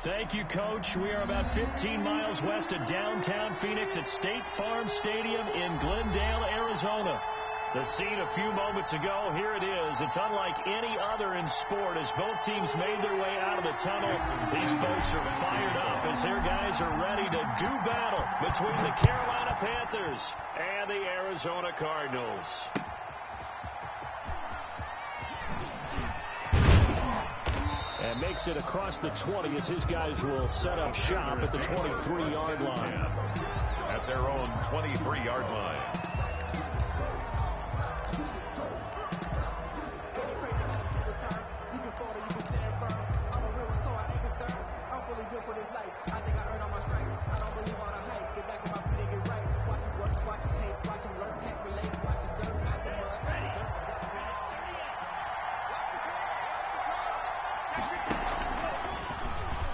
Thank you, Coach. We are about 15 miles west of downtown Phoenix at State Farm Stadium in Glendale, Arizona. The scene a few moments ago, here it is. It's unlike any other in sport as both teams made their way out of the tunnel. These folks are fired up as their guys are ready to do battle between the Carolina Panthers and the Arizona Cardinals. And makes it across the 20 as his guys will set up shop at the 23-yard line. At their own 23-yard line.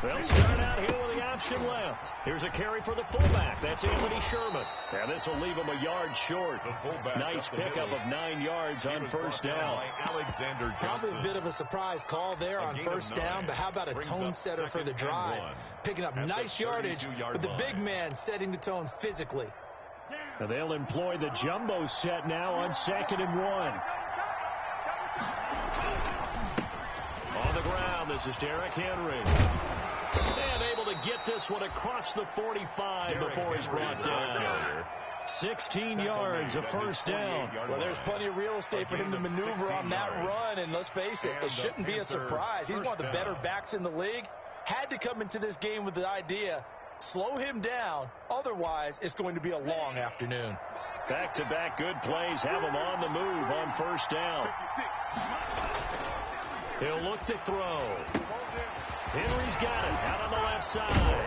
They'll start out here with the option left. Here's a carry for the fullback. That's Anthony Sherman. And this will leave him a yard short. Nice pickup of 9 yards on first down. Probably a bit of a surprise call there on first down, but how about a tone setter for the drive? Picking up nice yardage, but the big man setting the tone physically. And they'll employ the jumbo set now on 2nd and 1. On the ground, this is Derrick Henry. And able to get this one across the 45 before he's brought down. 16 yards, a first down. Well, there's plenty of real estate for him to maneuver on that run, and let's face it, it shouldn't be a surprise. He's one of the better backs in the league. Had to come into this game with the idea, slow him down, otherwise it's going to be a long afternoon. Back-to-back good plays have him on the move on first down. He'll look to throw. Henry's got it out on the left side.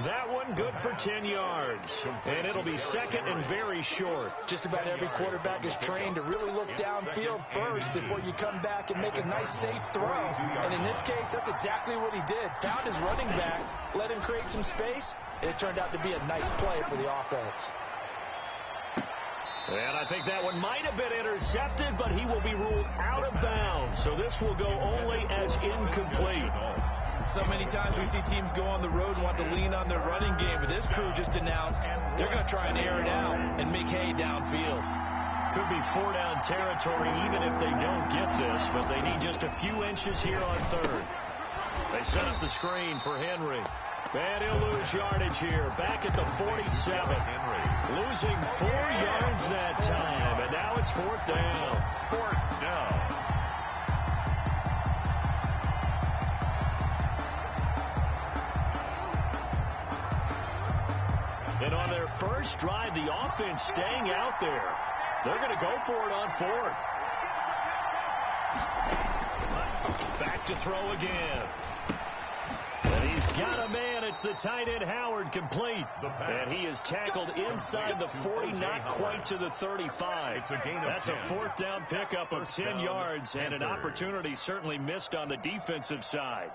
That one good for 10 yards. And it'll be 2nd and very short. Just about every quarterback is trained to really look downfield first before you come back and make a nice, safe throw. And in this case, that's exactly what he did. Found his running back, let him create some space, and it turned out to be a nice play for the offense. And I think that one might have been intercepted, but he will be ruled out of bounds. So this will go only as incomplete. So many times we see teams go on the road and want to lean on their running game, but this crew just announced they're going to try and air it out and make hay downfield. Could be 4-down territory even if they don't get this, but they need just a few inches here on 3rd. They set up the screen for Henry. And he'll lose yardage here. Back at the 47. Henry losing 4 yards that time. And now it's 4th down. 4th down. And on their first drive, the offense staying out there. They're going to go for it on 4th. Back to throw again. And he's got a man. It's the tight end Howard complete. And he is tackled inside the 40, not quite to the 35. That's a 4th down pickup of 10 yards and an opportunity certainly missed on the defensive side.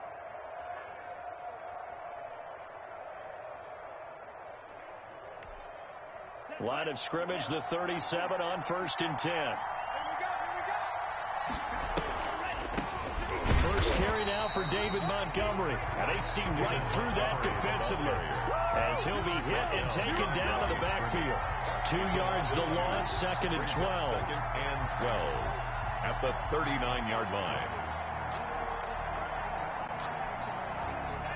Line of scrimmage, the 37 on 1st and 10. First carry now for David Montgomery. And they see right through that defensively as he'll be hit and taken down to the backfield. 2 yards the loss, 2nd and 12. 2nd and 12 at the 39-yard line.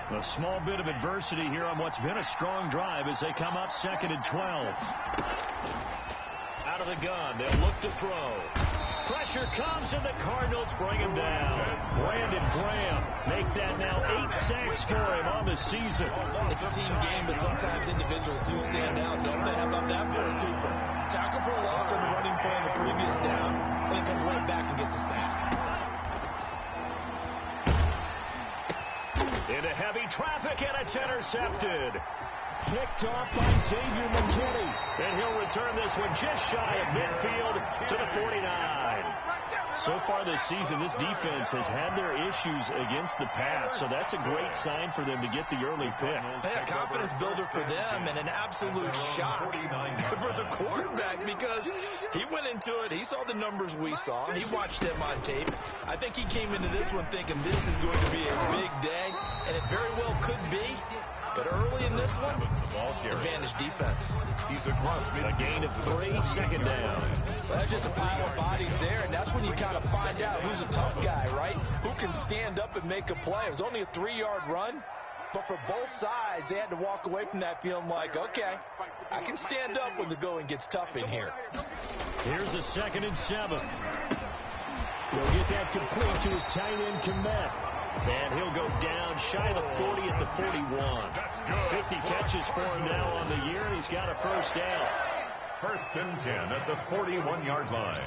A small bit of adversity here on what's been a strong drive as they come up 2nd and 12. Out of the gun, they'll look to throw. Pressure comes, and the Cardinals bring him down. Brandon Graham make that now 8 sacks for him on the season. It's a team game, but sometimes individuals do stand out, don't they? How about that for a twofer? Tackle for a loss on the running play on the previous down, and he comes right back and gets a sack. Into heavy traffic, and it's intercepted. Picked off by Xavier McKinney. And he'll return this one just shy of midfield to the 49. So far this season, this defense has had their issues against the pass, so that's a great sign for them to get the early pick. A confidence builder for them and an absolute shock for the quarterback because he went into it. He saw the numbers we saw. He watched them on tape. I think he came into this one thinking this is going to be a big day, and it very well could be. But early in this one, advantage defense. A gain of 3, second down. Well, that's just a pile of bodies there, and that's when you kind of find out who's a tough guy, right? Who can stand up and make a play. It was only a 3-yard run, but for both sides, they had to walk away from that feeling like, okay, I can stand up when the going gets tough in here. Here's a 2nd and 7. He'll get that complete to his tight end, Komet. And he'll go down shy of the 40 at the 41. 50 catches for him now on the year. He's got a first down. 1st and 10 at the 41-yard line.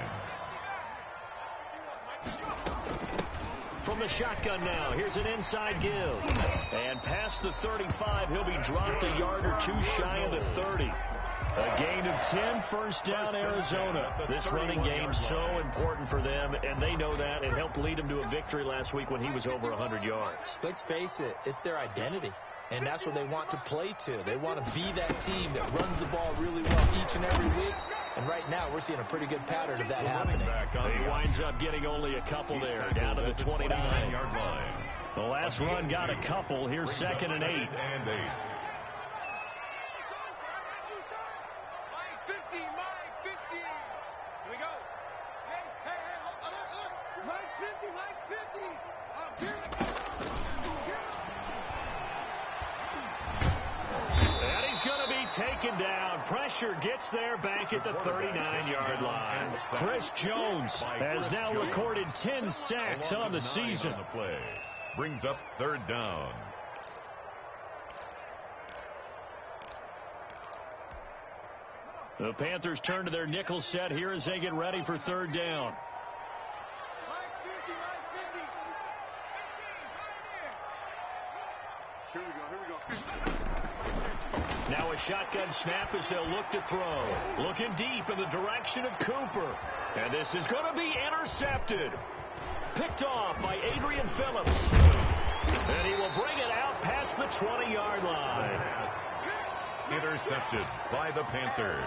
From the shotgun now, here's an inside give. And past the 35, he'll be dropped a yard or two shy of the 30. A gain of 10, first down, Arizona. This running game so important for them, and they know that. It helped lead them to a victory last week when he was over 100 yards. Let's face it, it's their identity, and that's what they want to play to. They want to be that team that runs the ball really well each and every week, and right now we're seeing a pretty good pattern of that happening. He winds up getting only a couple there, down to the 29-yard line. The last run got a couple. Here's 2nd and 8. And he's going to be taken down. Pressure gets there back at the 39-yard line. Chris Jones has now recorded 10 sacks on the season. Brings up 3rd down. The Panthers turn to their nickel set here as they get ready for 3rd down. Here we go. Now a shotgun snap as they'll look to throw. Looking deep in the direction of Cooper. And this is going to be intercepted. Picked off by Adrian Phillips. And he will bring it out past the 20-yard line. Intercepted by the Panthers.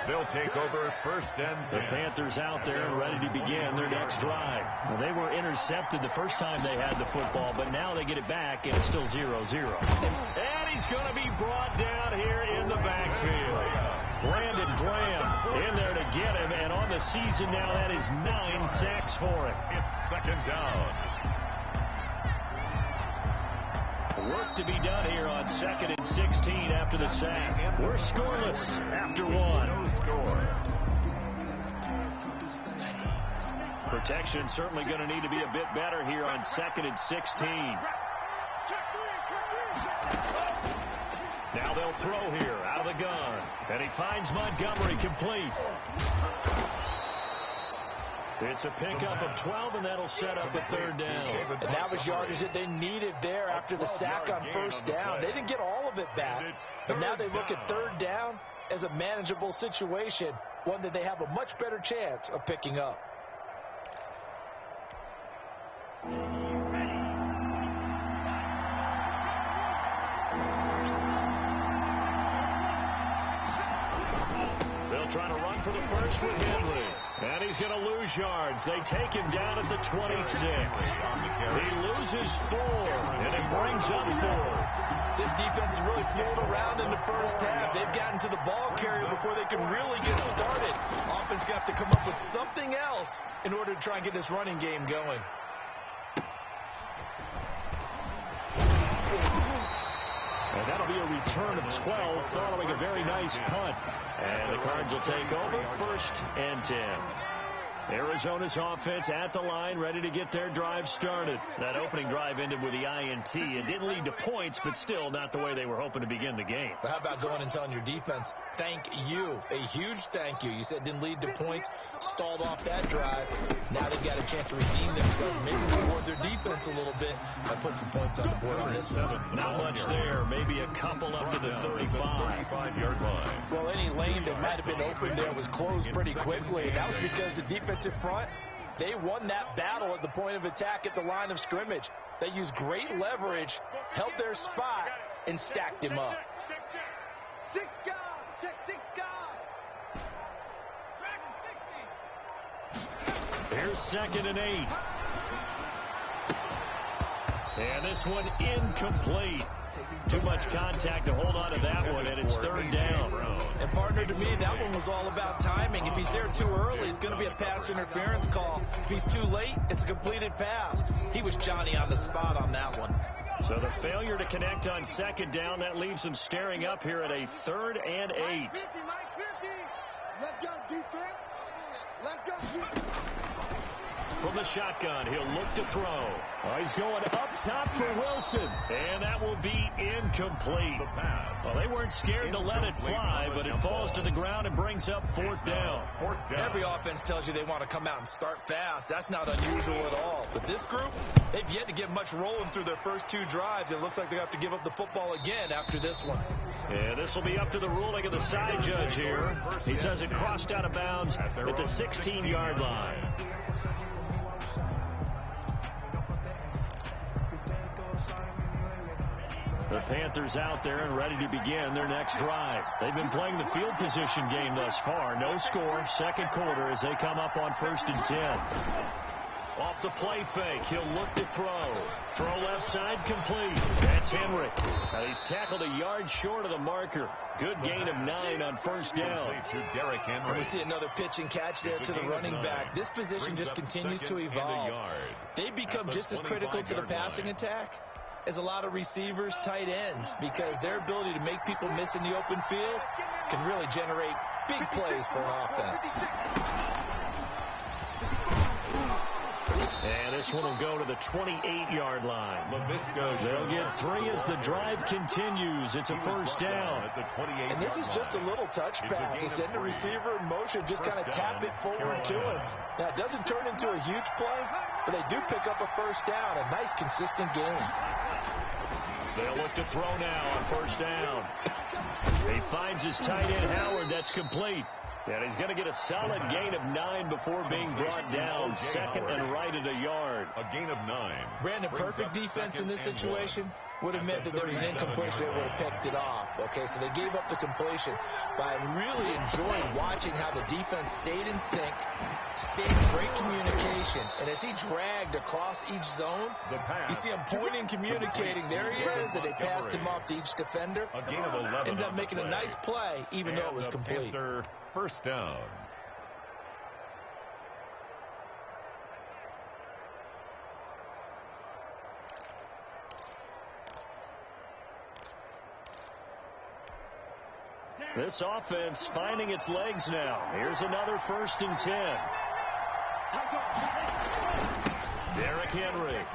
They'll take over 1st and 10. The Panthers out there and ready to begin their next drive. Well, they were intercepted the first time they had the football, but now they get it back, and it's still 0-0. And he's going to be brought down here in the backfield. Brandon Graham in there to get him, and on the season now, that is 9 sacks for him. It's 2nd down. Work to be done here on 2nd and 16 after the sack. We're scoreless after 1. No score. Protection certainly going to need to be a bit better here on 2nd and 16. Now they'll throw here out of the gun. And he finds Montgomery complete. It's a pickup of 12, and that'll set up a 3rd down. And that was yardage that they needed there after the sack on 1st down. They didn't get all of it back, but now they look at 3rd down as a manageable situation, one that they have a much better chance of picking up. They'll try to run for the first with Henry. And he's going to lose yards. They take him down at the 26. He loses 4, and it brings up 4. This defense is really pulled around in the first half. They've gotten to the ball carrier before they can really get started. Offense got to come up with something else in order to try and get this running game going. And that'll be a return of 12 following a very nice punt. And the Cards will take over 1st and 10. Arizona's offense at the line, ready to get their drive started. That opening drive ended with the INT. It didn't lead to points, but still not the way they were hoping to begin the game. But how about going and telling your defense, thank you, a huge thank you. You said didn't lead to points, stalled off that drive. Now they've got a chance to redeem themselves, maybe reward their defense a little bit by putting some points on the board on this one. Not much there, maybe a couple up to the 35-yard line. Well, any lane that might have been open there was closed pretty quickly, and that was because the defensive front They won that battle at the point of attack at the line of scrimmage. They used great leverage, held their spot, and stacked him up. Here's 2nd and 8. And this one incomplete. Too much contact to hold on to that one, and it's 3rd down. And partner, to me, that one was all about timing. If he's there too early, it's going to be a pass interference call. If he's too late, it's a completed pass. He was Johnny on the spot on that one. So the failure to connect on 2nd down, that leaves him staring up here at a 3rd and 8. Let's go, defense. Let's go, defense. From the shotgun, he'll look to throw. Oh, he's going up top for Wilson. And that will be incomplete. The pass. Well, they weren't scared to let it fly, but it falls to the ground and brings up 4th down. Every offense tells you they want to come out and start fast. That's not unusual at all. But this group, they've yet to get much rolling through their first 2 drives. It looks like they have to give up the football again after this one. And this will be up to the ruling of the side judge here. He says it crossed out of bounds at the 16-yard line. The Panthers out there and ready to begin their next drive. They've been playing the field position game thus far. No score, 2nd quarter as they come up on 1st and 10. Off the play fake, he'll look to throw. Throw left side, complete. That's Henry. Now he's tackled a yard short of the marker. Good gain of 9 on 1st down. And we see another pitch and catch there to the running back. This position just continues to evolve. They've become just as critical to the passing attack as a lot of receivers, tight ends, because their ability to make people miss in the open field can really generate big plays for an offense. And this one will go to the 28-yard line. They'll get 3 as the drive continues. It's a 1st down. And this is just a little touch pass. They send the receiver in motion, just kind of tap it forward to him. Now, it doesn't turn into a huge play, but they do pick up a 1st down. A nice, consistent game. They'll look to throw now on 1st down. He finds his tight end, Howard. That's complete. And he's going to get a solid gain of 9 before being brought down. 2nd and right at a yard. A gain of 9. Brandon, perfect defense in this situation would have meant that there was an incompletion. They would have picked it off. Okay, so they gave up the completion. But I really enjoyed watching how the defense stayed in sync, stayed in great communication. And as he dragged across each zone, you see him pointing, communicating. There he is, and they passed him off to each defender. A gain of 11. Ended up making a nice play, even though it was complete. 1st down. This offense finding its legs now. Here's another 1st and 10. Derrick Henry.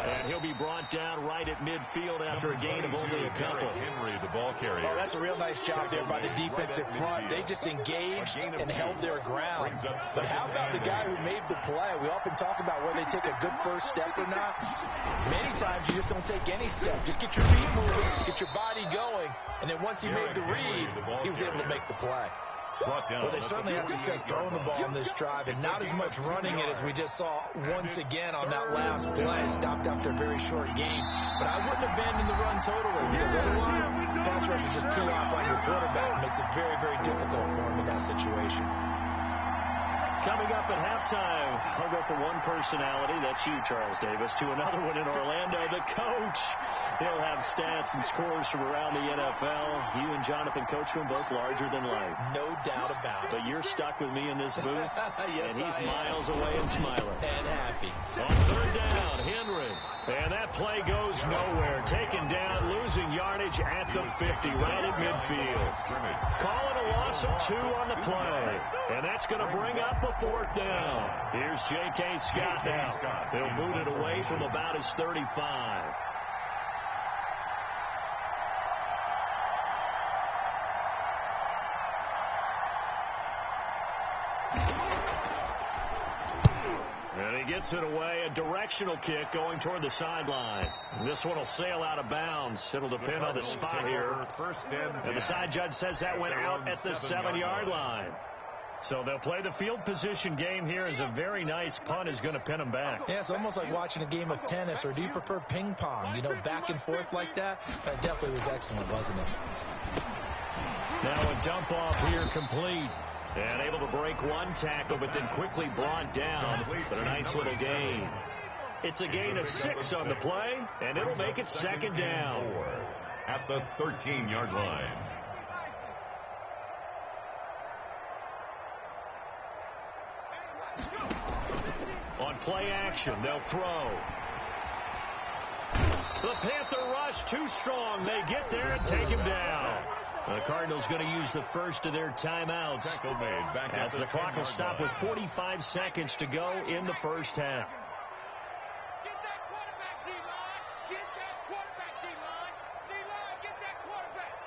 And he'll be brought down right at midfield after a gain of only a couple. Henry, the ball carrier. Oh, that's a real nice job there by the defensive front. They just engaged and held their ground. But how about the guy who made the play? We often talk about whether they take a good first step or not. Many times you just don't take any step. Just get your feet moving, get your body going, and then once he made the read, he was able to make the play. Well, they certainly had success throwing the ball on this drive, and not as much running it as we just saw once again on that last play. Stopped after a very short game. But I wouldn't abandon the run totally, because otherwise, pass rush is just too off on your quarterback. It makes it very, very difficult for him in that situation. Coming up at halftime, I'll go from one personality, that's you, Charles Davis, to another one in Orlando, the coach. He'll have stats and scores from around the NFL. You and Jonathan Coachman, both larger than life. No doubt about it. But you're stuck with me in this booth, yes, and he's miles away and smiling. And happy. On 3rd down, Henry. And that play goes nowhere. Taken down, losing yardage at the 50, right at midfield. Calling a loss of 2 on the play. And that's going to bring up a 4th down. Here's J.K. Scott now. He'll boot it away from about his 35. And he gets it away, a directional kick going toward the sideline. This one will sail out of bounds. It'll depend on the spot here. First and the side judge says that went out at the 7-yard line. So they'll play the field position game here as a very nice punt is going to pin them back. Yeah, it's almost like watching a game of tennis, or do you prefer ping pong? You know, back and forth like that? That definitely was excellent, wasn't it? Now a dump off here complete. And able to break one tackle, but then quickly brought down. But a nice little gain. It's a gain of 6 on the play, and it'll make it second down. At the 13-yard line. On play action, they'll throw. The Panther rush too strong. They get there and take him down. The Cardinals going to use the first of their timeouts as the clock will stop with 45 seconds to go in the first half. Get that quarterback, D-line. Get that quarterback, D-line. D-line, get that quarterback.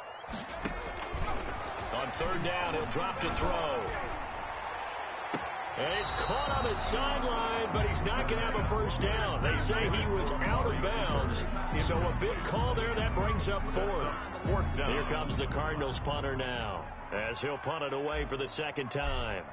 On third down, he'll drop to throw. And he's caught on the sideline, but he's not going to have a first down. They say he was out of bounds. So a big call there. That brings up fourth down. Here comes the Cardinals punter now, as he'll punt it away for the second time.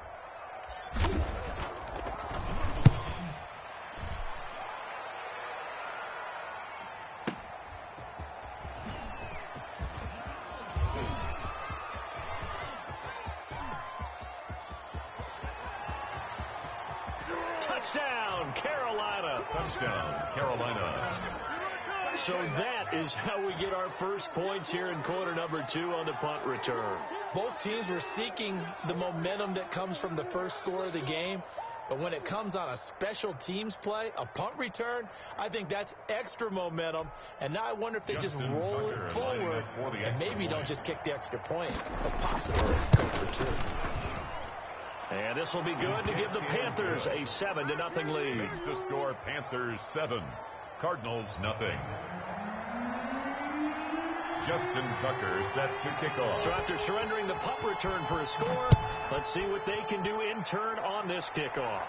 Touchdown, Carolina. Touchdown, Carolina. So that is how we get our first points here in quarter number 2 on the punt return. Both teams were seeking the momentum that comes from the first score of the game. But when it comes on a special teams play, a punt return, I think that's extra momentum. And now I wonder if they just roll it forward and maybe don't just kick the extra point, but possibly go for 2. And this will be good to give the Panthers a 7-0 lead. Makes the score Panthers 7, Cardinals nothing. Justin Tucker set to kick off. So after surrendering the punt return for a score, let's see what they can do in turn on this kickoff.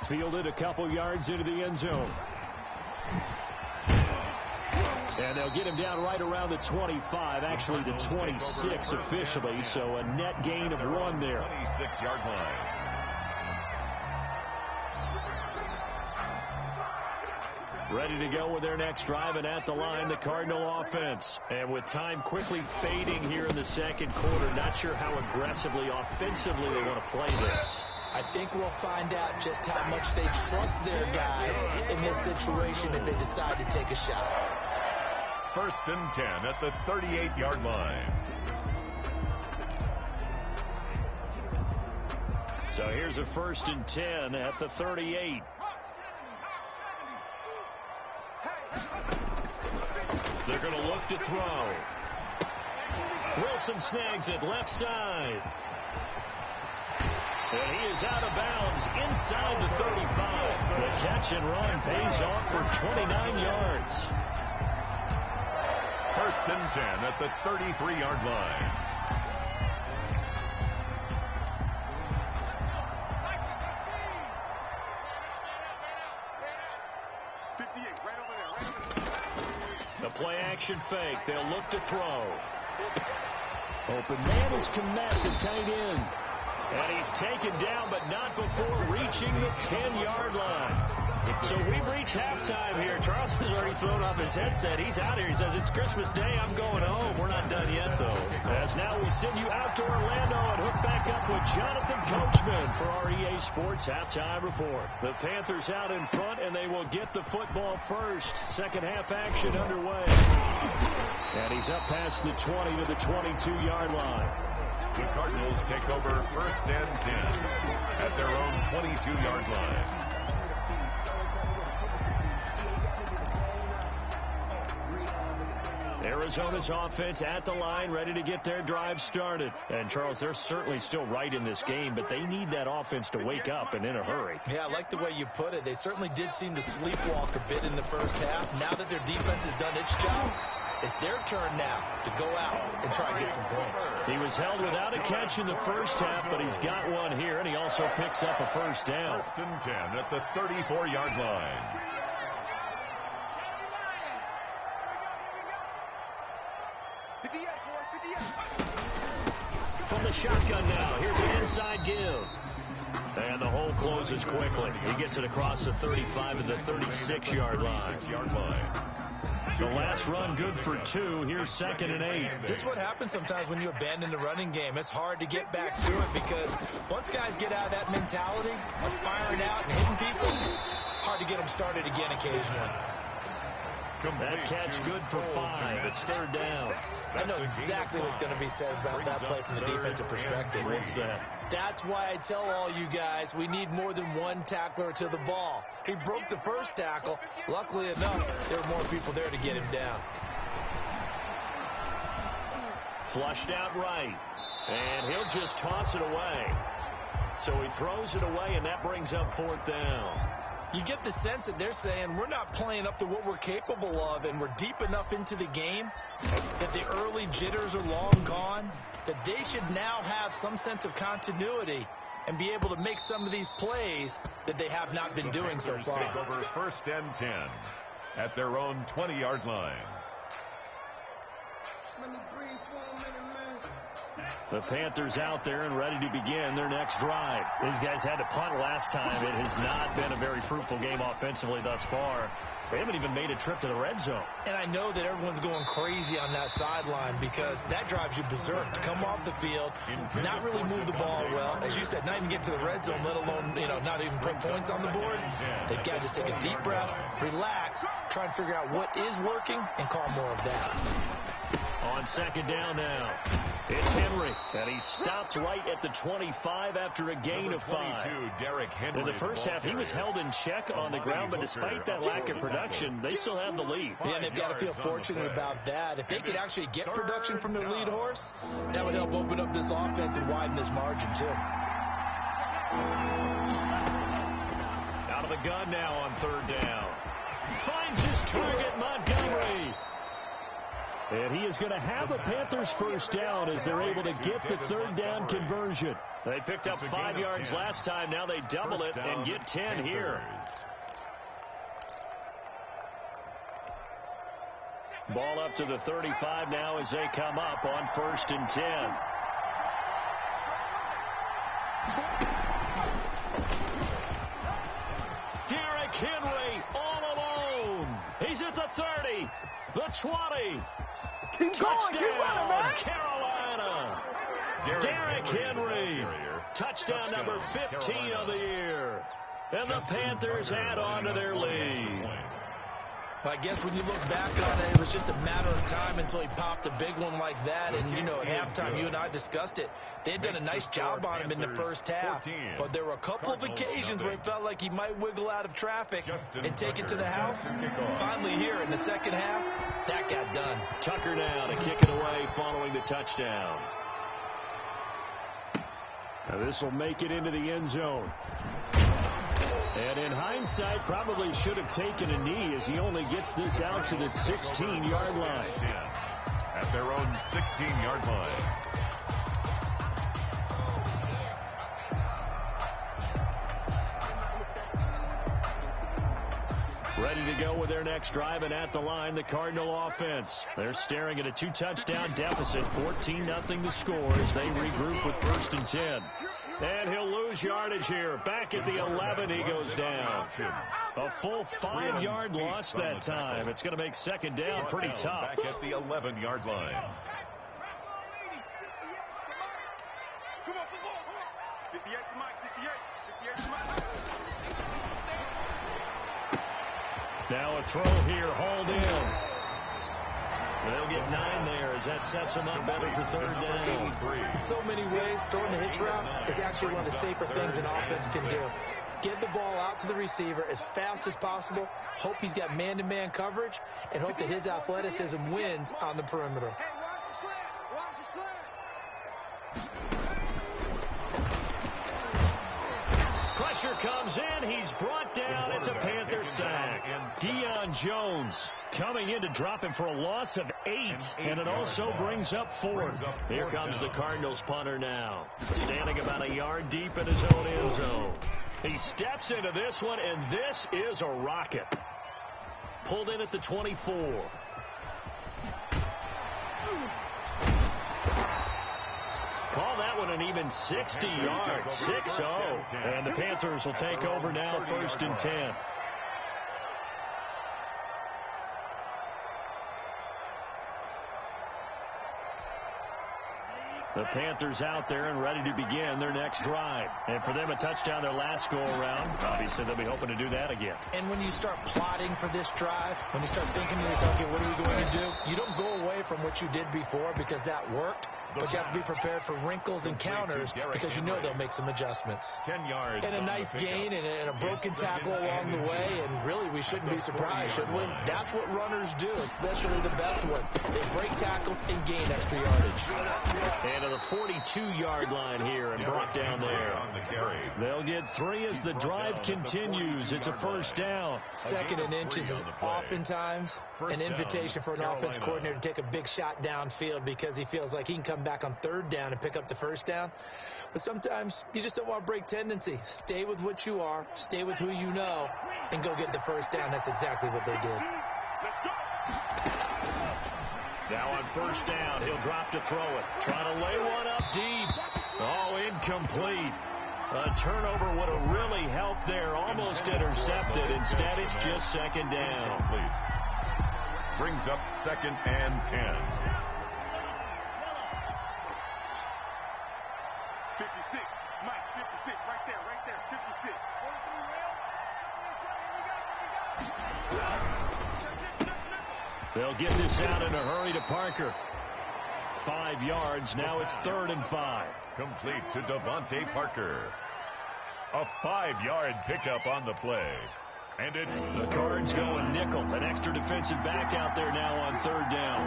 Fielded a couple yards into the end zone. And they'll get him down right around the 25, actually the 26 officially, so a net gain of 1 there. 26-yard line. Ready to go with their next drive, and at the line, the Cardinal offense. And with time quickly fading here in the second quarter, not sure how aggressively, offensively they want to play this. I think we'll find out just how much they trust their guys in this situation if they decide to take a shot. 1st and 10 at the 38-yard line. So here's a 1st and 10 at the 38. They're going to look to throw. Wilson snags it left side. And he is out of bounds inside the 35. The catch and run pays off for 29 yards. 1st and 10 at the 33-yard line. The play action fake. They'll look to throw. Open man is Komet, the tight end. And he's taken down, but not before reaching the 10-yard line. So we've reached halftime here. Charles has already thrown off his headset. He's out here. He says, it's Christmas Day. I'm going home. We're not done yet, though. As now we send you out to Orlando and hook back up with Jonathan Coachman for our EA Sports Halftime Report. The Panthers out in front, and they will get the football first. Second half action underway. And he's up past the 20 to the 22-yard line. The Cardinals take over 1st and 10 at their own 22-yard line. Arizona's offense at the line, ready to get their drive started. And, Charles, they're certainly still right in this game, but they need that offense to wake up and in a hurry. Yeah, I like the way you put it. They certainly did seem to sleepwalk a bit in the first half. Now that their defense has done its job, it's their turn now to go out and try and get some points. He was held without a catch in the first half, but he's got one here, and he also picks up a first down. 1st and 10 at the 34-yard line. From the shotgun now. Here's an inside give. And the hole closes quickly. He gets it across the 35 to the 36-yard line. The last run good for 2. Here's 2nd and 8. This is what happens sometimes when you abandon the running game. It's hard to get back to it because once guys get out of that mentality of firing out and hitting people, hard to get them started again occasionally. That catch good for 5. It's 3rd down. I know exactly what's going to be said about that play from the defensive perspective. What's that? That's why I tell all you guys we need more than one tackler to the ball. He broke the first tackle. Luckily enough, there were more people there to get him down. Flushed out right. And he'll just toss it away. So he throws it away, and that brings up 4th down. You get the sense that they're saying we're not playing up to what we're capable of, and we're deep enough into the game that the early jitters are long gone, that they should now have some sense of continuity and be able to make some of these plays that they have not been doing so far. Take over 1st and 10 at their own 20-yard line. Let me breathe for a minute, man. The Panthers out there and ready to begin their next drive. These guys had to punt last time. It has not been a very fruitful game offensively thus far. They haven't even made a trip to the red zone. And I know that everyone's going crazy on that sideline because that drives you berserk to come off the field, not really move the ball well. As you said, not even get to the red zone, let alone, not even put points on the board. They've got to just take a deep breath, relax, try and figure out what is working, and call more of that. On 2nd down now, it's Henry, and he stopped right at the 25 after a gain of 5. In the first half, he was held in check on the ground, but despite that lack of production, they still have the lead. Yeah, they've got to feel fortunate about that. If they could actually get production from their lead horse, that would help open up this offense and widen this margin, too. Out of the gun now on 3rd down. Finds his target, Montgomery. And he is going to have a Panthers 1st down as they're able to get the 3rd down conversion. They picked up 5 yards last time. Now they double it and get 10 here. Ball up to the 35 now as they come up on 1st and 10. Derrick Henry all alone. He's at the 30, the 20. Touchdown, Carolina. Derrick Henry. Touchdown number 15 of the year. And the Panthers add on to their lead. I guess when you look back on it, it was just a matter of time until he popped a big one like that. And, at halftime, you and I discussed it. They had done a nice job on him in the first half. But there were a couple of occasions where it felt like he might wiggle out of traffic and take it to the house. Finally here in the second half, that got done. Tucker now to kick it away following the touchdown. Now this will make it into the end zone. And in hindsight, probably should have taken a knee as he only gets this out to the 16-yard line. At their own 16-yard line. Ready to go with their next drive, and at the line, the Cardinal offense. They're staring at a 2-touchdown deficit, 14-0 the score as they regroup with 1st and 10. And he'll lose yardage here. Back at the 11, he goes down. A full 5-yard loss that time. It's going to make 2nd down pretty tough. Back at the 11-yard line. Come on. 58 to Mike, 58 to Mike. Now a throw here, hauled in. They'll get 9 there as that sets them up better for 3rd down. In so many ways, throwing the hitch route is actually one of the safer things an offense can do. Get the ball out to the receiver as fast as possible, hope he's got man-to-man coverage, and hope that his athleticism wins on the perimeter. Hey, watch the slant. Watch the slant. Pressure comes in. He's brought down. It's a Panther sack. Deion Jones coming in to drop him for a loss of 8. And it also brings up 4th. Here comes the Cardinals punter now. Standing about a yard deep in his own end zone. He steps into this one, and this is a rocket. Pulled in at the 24. Call call that one an even 60 yards, 6-0. And the Panthers will take over now, 1st and 10. The Panthers out there and ready to begin their next drive. And for them, a touchdown their last go-around. Obviously, they'll be hoping to do that again. And when you start plotting for this drive, when you start thinking to yourself, okay, what are we going to do? You don't go away from what you did before because that worked. But you have to be prepared for wrinkles and counters because you know they'll make some adjustments. 10 yards. And a nice gain and a broken tackle along the way. And really, we shouldn't be surprised, should we? That's what runners do, especially the best ones. They break tackles and gain extra yardage. And to the 42-yard line here and brought down there. They'll get 3 as the drive continues. It's a 1st down. 2nd and inches is oftentimes an invitation for an offense coordinator to take a big shot downfield because he feels like he can come back on 3rd down and pick up the 1st down. But sometimes you just don't want to break tendency. Stay with what you are, stay with who you know, and go get the 1st down. That's exactly what they did. Now on 1st down, he'll drop to throw it. Trying to lay one up deep. Oh, incomplete. A turnover would have really helped there. Almost intercepted. Instead, it's just 2nd down. Brings up 2nd and 10. 56. Mike, 56. Right there. 56. They'll get this out in a hurry to Parker. 5 yards. Now it's 3rd and 5. Complete to Devontae Parker. A 5-yard pickup on the play. And it's the Cards going nickel. An extra defensive back out there now on 3rd down.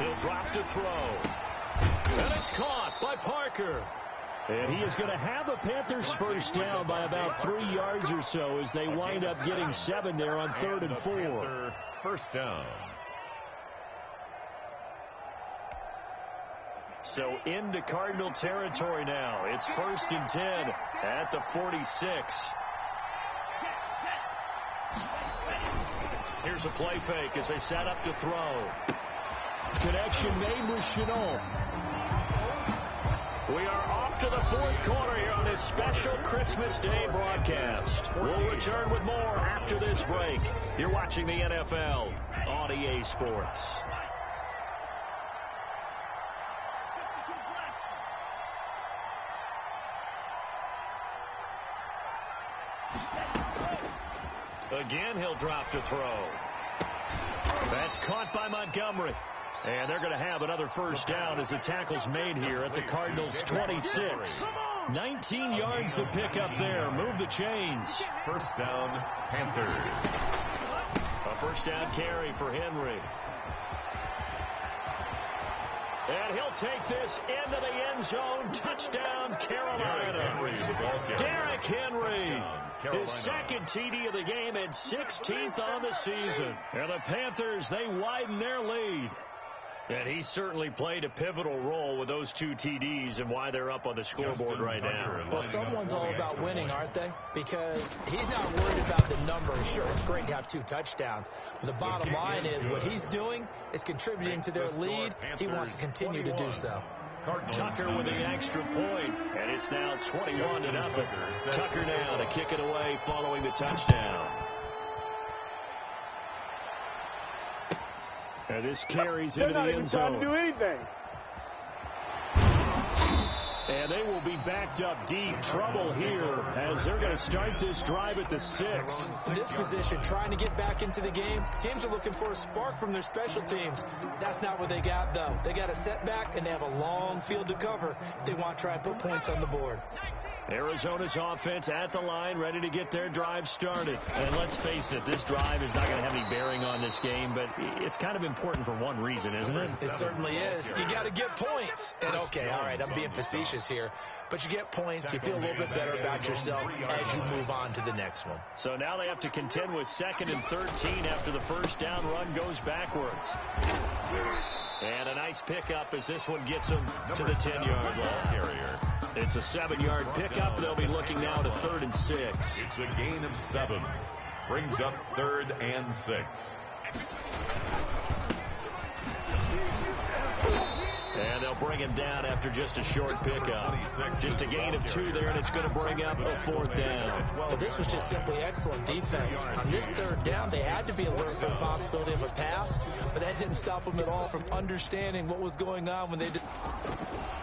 He'll drop to throw. And it's caught by Parker. And he is going to have a Panthers 1st down by about 3 yards or so as they wind up getting 7 there on 3rd and 4. 1st down. So into Cardinal territory now. It's 1st and 10 at the 46. Here's a play fake as they set up to throw. Connection made with Chenault. We are off to the 4th quarter here on this special Christmas Day broadcast. We'll return with more after this break. You're watching the NFL on EA Sports. Again, he'll drop to throw. That's caught by Montgomery. And they're going to have another 1st down as the tackle's made here at the Cardinals' 26. 19 yards to pick up there. Move the chains. 1st down, Panthers. A 1st down carry for Henry. And he'll take this into the end zone. Touchdown, Carolina. Derrick Henry. His 2nd TD of the game and 16th on the season. And the Panthers, they widen their lead. And he certainly played a pivotal role with those 2 TDs and why they're up on the scoreboard right now. Well, someone's all about winning, aren't they? Because he's not worried about the number. Sure, it's great to have 2 touchdowns. But the bottom line is what he's doing is contributing to their lead. He wants to continue to do so. Tucker with the extra point, and it's now 21-0. Tucker now to kick it away following the touchdown. And this carries into the end zone. They're not even trying to do anything. And they will be backed up deep. Trouble here as they're going to start this drive at the 6. In this position, trying to get back into the game, teams are looking for a spark from their special teams. That's not what they got, though. They got a setback, and they have a long field to cover if they want to try and put points on the board. Arizona's offense at the line, ready to get their drive started. And let's face it, this drive is not going to have any bearing on this game, but it's kind of important for one reason, isn't it? It certainly is. You got to get points. And, okay, all right, I'm being facetious here, but you get points, you feel a little bit better about yourself as you move on to the next one. So now they have to contend with 2nd and 13 after the 1st down run goes backwards. And a nice pickup as this one gets them to the 10-yard line. It's a 7-yard pickup. They'll be looking now to 3rd and 6. It's a gain of 7. Brings up 3rd and 6. And they'll bring him down after just a short pickup. Just a gain of 2 there, and it's going to bring up a 4th down. Well, this was just simply excellent defense. On this 3rd down, they had to be alert for the possibility of a pass, but that didn't stop them at all from understanding what was going on when they did.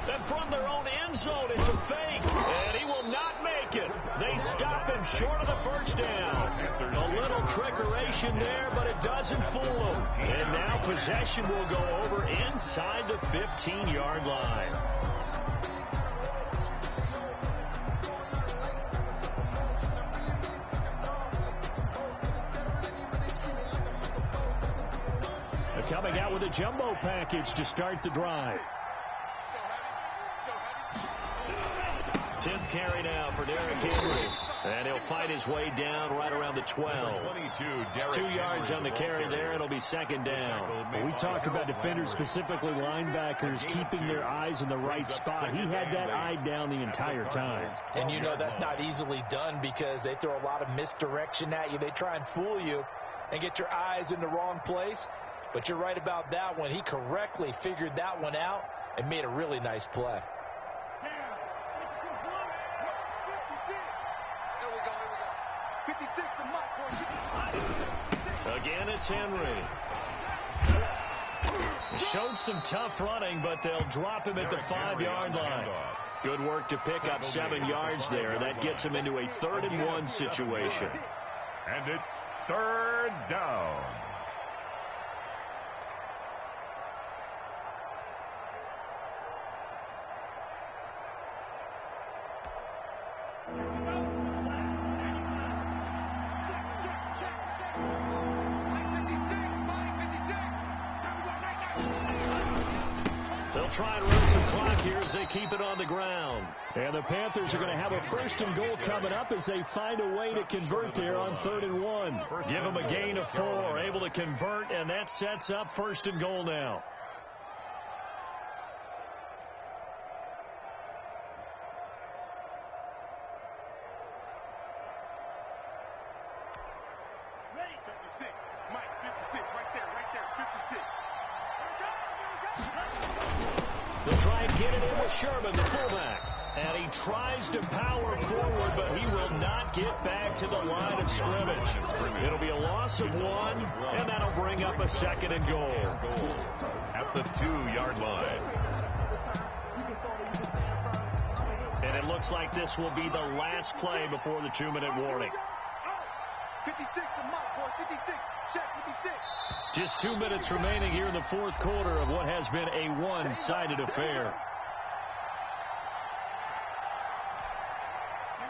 And from their own end zone, it's a fake, and he will not make it. They stop him short of the 1st down. A little trickeration there, but it doesn't fool them. And now possession will go over inside the 15-yard line. Coming out with a jumbo package to start the drive. 10th carry now for Derrick Henry. And he'll fight his way down right around the 12. 2 yards on the carry there. It'll be 2nd down. Well, we talk about defenders, specifically linebackers, keeping their eyes in the right spot. He had that eye down the entire time. And you know that's not easily done because they throw a lot of misdirection at you. They try and fool you and get your eyes in the wrong place. But you're right about that one. He correctly figured that one out and made a really nice play. Again, it's Henry. Showed some tough running, but they'll drop him at the 5-yard line. Good work to pick up 7 yards there. That gets him into a 3rd and 1 situation. And it's 3rd down. Try and run some clock here as they keep it on the ground. And the Panthers are going to have a 1st and goal coming up as they find a way to convert there on 3rd and 1. Give them a gain of 4, able to convert, and that sets up 1st and goal now. Ready, 56. Mike, 56, right there, 56. They'll try and get it in with Sherman, the fullback. And he tries to power forward, but he will not get back to the line of scrimmage. It'll be a loss of 1, and that'll bring up a 2nd and goal. At the 2-yard line. And it looks like this will be the last play before the 2-minute warning. 56 to Mike, boy, 56. Check, 56. Just 2 minutes remaining here in the 4th quarter of what has been a one-sided affair.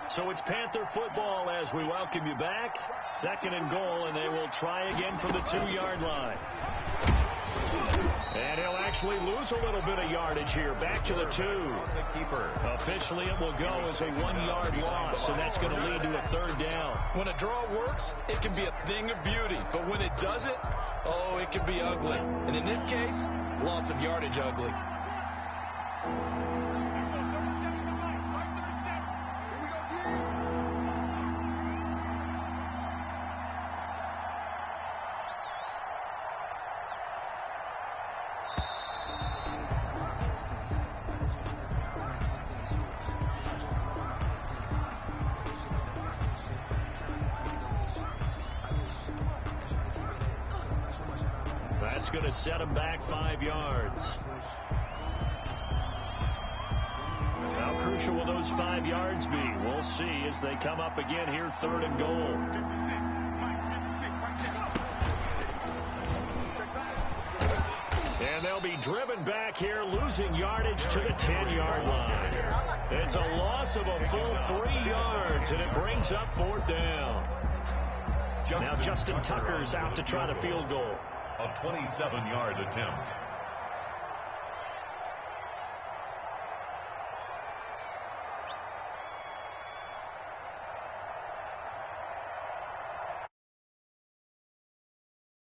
So it's Panther football as we welcome you back. 2nd and goal, and they will try again from the 2-yard line. And he'll actually lose a little bit of yardage here. Back to the 2. Officially, it will go as a 1-yard loss, and that's going to lead to a 3rd down. When a draw works, it can be a thing of beauty. But when it doesn't, oh, it can be ugly. And in this case, loss of yardage ugly. That's going to set him back 5 yards. How crucial will those 5 yards be? We'll see as they come up again here, 3rd and goal. 56. Mike, 56, right there. And they'll be driven back here, losing yardage to the 10-yard line. It's a loss of a full 3 yards, and it brings up 4th down. Now Justin Tucker's out to try the field goal. A 27-yard attempt.